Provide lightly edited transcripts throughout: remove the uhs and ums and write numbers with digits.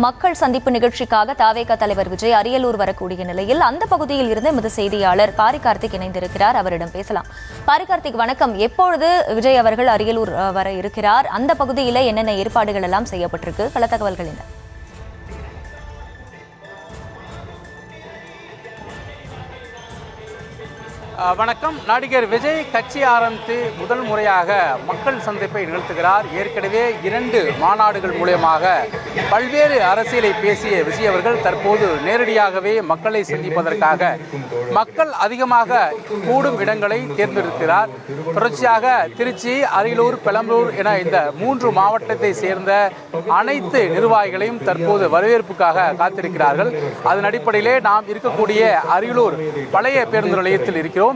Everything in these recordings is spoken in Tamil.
மக்கள் சந்திப்பு நிகழ்ச்சிக்காக தாவேக தலைவர் விஜய் அரியலூர் வரக்கூடிய நிலையில் அந்த பகுதியில் இருந்து எமது செய்தியாளர் பாரி கார்த்திக் இணைந்திருக்கிறார். அவரிடம் பேசலாம். பாரி கார்த்திக், வணக்கம். எப்பொழுது விஜய் அவர்கள் அரியலூர் வர இருக்கிறார்? அந்த பகுதியில் என்னென்ன ஏற்பாடுகள் எல்லாம் செய்யப்பட்டிருக்கு? பல தகவல்கள் என்ன? வணக்கம். நடிகர் விஜய் கட்சி ஆரம்பித்து முதல் முறையாக மக்கள் சந்திப்பை நிகழ்த்துகிறார். ஏற்கனவே 2 மாநாடுகள் மூலமாக பல்வேறு அரசியலை பேசிய விஜய் அவர்கள் தற்போது நேரடியாகவே மக்களை சந்திப்பதற்காக மக்கள் அதிகமாக கூடும் இடங்களை தேர்ந்தெடுக்கிறார். தொடர்ச்சியாக திருச்சி, அரியலூர், பெரம்பலூர் என இந்த 3 மாவட்டத்தை சேர்ந்த அனைத்து நிர்வாகிகளையும் தற்போது வரவேற்புக்காக காத்திருக்கிறார்கள். அதன் அடிப்படையிலே நாம் இருக்கக்கூடிய அரியலூர் பழைய பேருந்து நிலையத்தில் இருக்கிறோம்.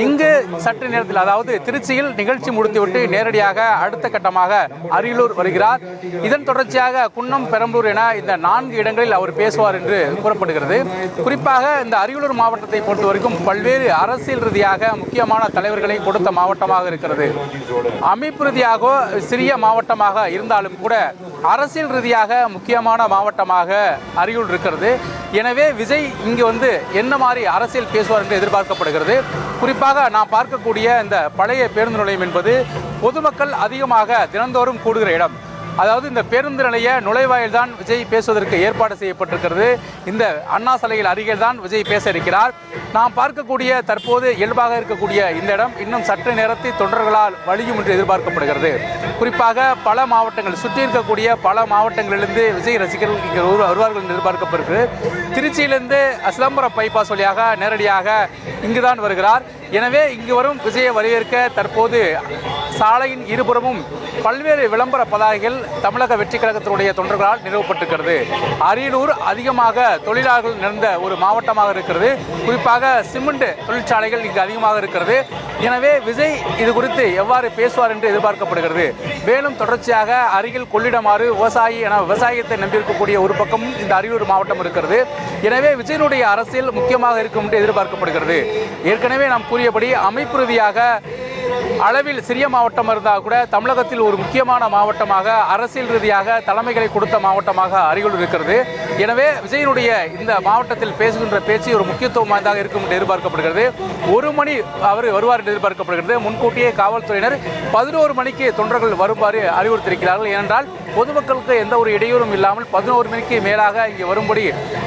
இங்கு சற்று நேரத்தில், அதாவது திருச்சியில் நிகழ்ச்சி முடித்துவிட்டு நேரடியாக அடுத்த கட்டமாக அரியலூர் வருகிறார். இதன் தொடர்ச்சியாக குன்னம், பெரம்பலூர் என இந்த 4 இடங்களில் அவர் பேசுவார் என்று கூறப்படுகிறது. குறிப்பாக இந்த அரியலூர் மாவட்டத்தை பொறுத்தவரைக்கும் பல்வேறு அரசியல் ரீதியாக முக்கியமான தலைவர்களை கொடுத்த மாவட்டமாக இருக்கிறது. அமைப்பு ரீதியாக சிறிய மாவட்டமாக இருந்தாலும் கூட அரசியல் ரீதியாக முக்கியமான மாவட்டமாக அரியலூர் இருக்கிறது. எனவே விஜய் இங்கு வந்து என்ன மாதிரி அரசியல் பேசுவார் என்று எதிர்பார்க்கப்படுகிறது. குறிப்பாக நாம் பார்க்கக்கூடிய இந்த பழைய பேருந்து நிலையம் என்பது பொதுமக்கள் அதிகமாக தினந்தோறும் கூடுகிற இடம். அதாவது இந்த பேருந்து நிலைய நுழைவாயில் தான் விஜய் பேசுவதற்கு ஏற்பாடு செய்யப்பட்டிருக்கிறது. இந்த அண்ணா சாலையில் அருகில் தான் விஜய் பேச இருக்கிறார். நாம் பார்க்கக்கூடிய தற்போது இயல்பாக இருக்கக்கூடிய இந்த இடம் இன்னும் சற்று நேரத்தில் தொண்டர்களால் வழியும் என்று எதிர்பார்க்கப்படுகிறது. குறிப்பாக பல மாவட்டங்கள், சுற்றி இருக்கக்கூடிய பல மாவட்டங்களிலிருந்து விஜய் ரசிகர்கள் இங்கே வருவார்கள் என்று எதிர்பார்க்கப்படுகிறது. திருச்சியிலிருந்து சிதம்பரம் பைபாஸ் வழியாக நேரடியாக இங்குதான் வருகிறார். எனவே இங்கு வரும் விஜயை வரவேற்க தற்போது சாலையின் இருபுறமும் பல்வேறு விளம்பர பதாகைகள் தமிழக வெற்றி கழகத்தினுடைய தொண்டர்களால் நிறுவப்பட்டிருக்கிறது. அரியலூர் அதிகமாக தொழிலாளர்கள் நிறைந்த ஒரு மாவட்டமாக இருக்கிறது. குறிப்பாக சிமெண்ட் தொழிற்சாலைகள் இங்கு அதிகமாக இருக்கிறது. எனவே விஜய் இது குறித்து எவ்வாறு பேசுவார் என்று எதிர்பார்க்கப்படுகிறது. மேலும் தொடர்ச்சியாக அருகில் கொள்ளிடமாறு விவசாயி என விவசாயத்தை நம்பியிருக்கக்கூடிய ஒரு பக்கம் இந்த அரியலூர் மாவட்டம் இருக்கிறது. எனவே விஜயனுடைய அரசியல் முக்கியமாக இருக்கும் என்று எதிர்பார்க்கப்படுகிறது. ஏற்கனவே நாம் கூறியபடி அமைப்பு ரீதியாக அளவில் சிறிய மாவட்டம் இருந்தால் கூட தமிழகத்தில் ஒரு முக்கியமான மாவட்டமாக அரசியல் ரீதியாக தலைமைகளை கொடுத்த மாவட்டமாக அரியலூர் இருக்கிறது. எனவே விஜயனுடைய இந்த மாவட்டத்தில் பேசுகின்ற பேச்சு ஒரு முக்கியத்துவம் வாய்ந்ததாக இருக்கும் என்று எதிர்பார்க்கப்படுகிறது. 1 மணி அவர் வருவார் என்று எதிர்பார்க்கப்படுகிறது. முன்கூட்டியே காவல்துறையினர் 11 மணிக்கு தொண்டர்கள் வருமாறு அறிவுறுத்தியிருக்கிறார்கள். ஏனென்றால் பொதுமக்களுக்கு எந்த ஒரு இடையூறும் இல்லாமல் 11 மணிக்கு மேலாக இங்கே வரும்படி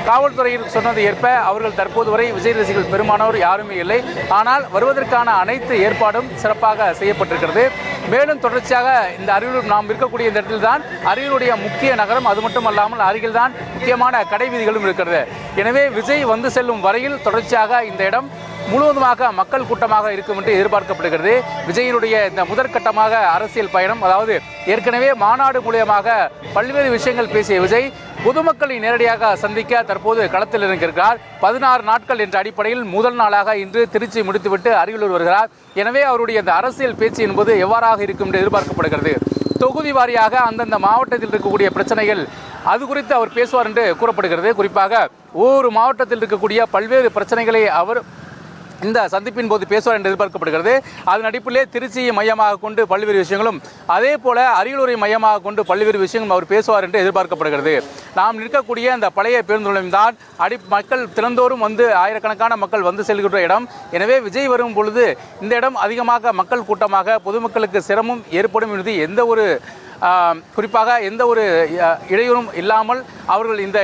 காவல்துறையில் சொன்னதை ஏற்ப அவர்கள் தற்போது வரை விஜய் ரசிகர்கள் பெருமானோர் யாருமே இல்லை. ஆனால் வருவதற்கான அனைத்து ஏற்பாடும் சிறப்பாக செய்யப்பட்டிருக்கிறது. மேலும் தொடர்ச்சியாக இந்த அரியலூர் நாம் இருக்கக்கூடிய இந்த இடத்தில் தான் அரியலூருடைய முக்கிய நகரம். அது மட்டுமல்லாமல் அருகில் தான் முக்கியமான கடை வீதிகளும் இருக்கிறது. எனவே விஜய் வந்து செல்லும் வரையில் தொடர்ச்சியாக இந்த இடம் முழுவதுமாக மக்கள் கூட்டமாக இருக்கும் என்று எதிர்பார்க்கப்படுகிறது. விஜயினுடைய இந்த முதற்கட்டமாக அரசியல் பயணம், அதாவது ஏற்கனவே மாநாடு மூலியமாக பல்வேறு விஷயங்கள் பேசிய விஜய் பொதுமக்களை நேரடியாக சந்திக்க தற்போது களத்தில் இருக்கிறார். 16 நாட்கள் என்ற அடிப்படையில் முதல் நாளாக இன்று திருச்சி முடித்துவிட்டு அரியலூர் வருகிறார். எனவே அவருடைய இந்த அரசியல் பேச்சு என்பது எவ்வாறாக இருக்கும் என்று எதிர்பார்க்கப்படுகிறது. தொகுதி வாரியாக அந்தந்த மாவட்டத்தில் இருக்கக்கூடிய பிரச்சனைகள் அது குறித்து அவர் பேசுவார் என்று கூறப்படுகிறது. குறிப்பாக ஒவ்வொரு மாவட்டத்தில் இருக்கக்கூடிய பல்வேறு பிரச்சனைகளை அவர் இந்த சந்திப்பின் போது பேசுவார் என்று எதிர்பார்க்கப்படுகிறது. அதன் அடிப்படையிலே திருச்சியை மையமாக கொண்டு பல்வேறு விஷயங்களும், அதே போல அரியலூரை மையமாக கொண்டு பல்வேறு விஷயங்களும் அவர் பேசுவார் என்று எதிர்பார்க்கப்படுகிறது. நாம் நிற்கக்கூடிய இந்த பழைய பேருந்து நிலையம் தான் மக்கள் தினந்தோறும் வந்து ஆயிரக்கணக்கான மக்கள் வந்து செல்கின்ற இடம். எனவே விஜய் வரும் பொழுது இந்த இடம் அதிகமாக மக்கள் கூட்டமாக பொதுமக்களுக்கு சிரமம் ஏற்படும் என்பது எந்த ஒரு குறிப்பாக எந்த ஒரு இடையூறும் இல்லாமல் அவர்கள் இந்த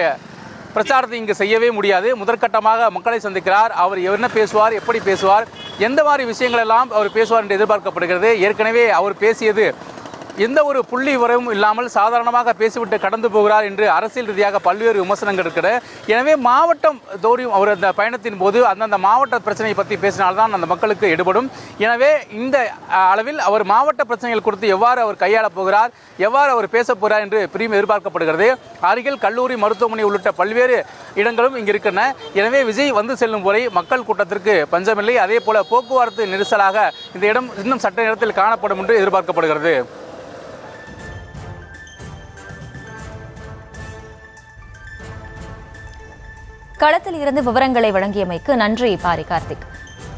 பிரச்சாரத்தை இங்கு செய்யவே முடியாது. முதற்கட்டமாக மக்களை சந்திக்கிறார். அவர் என்ன பேசுவார், எப்படி பேசுவார், எந்த மாதிரி விஷயங்கள் எல்லாம் அவர் பேசுவார் என்று எதிர்பார்க்கப்படுகிறது. ஏற்கனவே அவர் பேசியது எந்த ஒரு புள்ளி விவரமும் இல்லாமல் சாதாரணமாக பேசிவிட்டு கடந்து போகிறார் என்று அரசியல் ரீதியாக பல்வேறு விமர்சனங்கள் இருக்கிறது. எனவே மாவட்டம் தோறும் அவர் அந்த பயணத்தின் போது அந்தந்த மாவட்ட பிரச்சனையை பற்றி பேசினால்தான் அந்த மக்களுக்கு எடுபடும். எனவே இந்த அளவில் அவர் மாவட்ட பிரச்சனைகள் குறித்து எவ்வாறு அவர் கையாளப் போகிறார், எவ்வாறு அவர் பேசப் போகிறார் என்று பிரியும் எதிர்பார்க்கப்படுகிறது. அருகில் கல்லூரி, மருத்துவமனை உள்ளிட்ட பல்வேறு இடங்களும் இங்கு இருக்கின்றன. எனவே விஜய் வந்து செல்லும் வரை மக்கள் கூட்டத்திற்கு பஞ்சமில்லை. அதே போல போக்குவரத்து நெரிசலாக இந்த இடம் இன்னும் சற்ற நேரத்தில் காணப்படும் என்று எதிர்பார்க்கப்படுகிறது. களத்தில் இருந்து விவரங்களை வழங்கியமைக்கு நன்றி பாரி கார்த்திக்.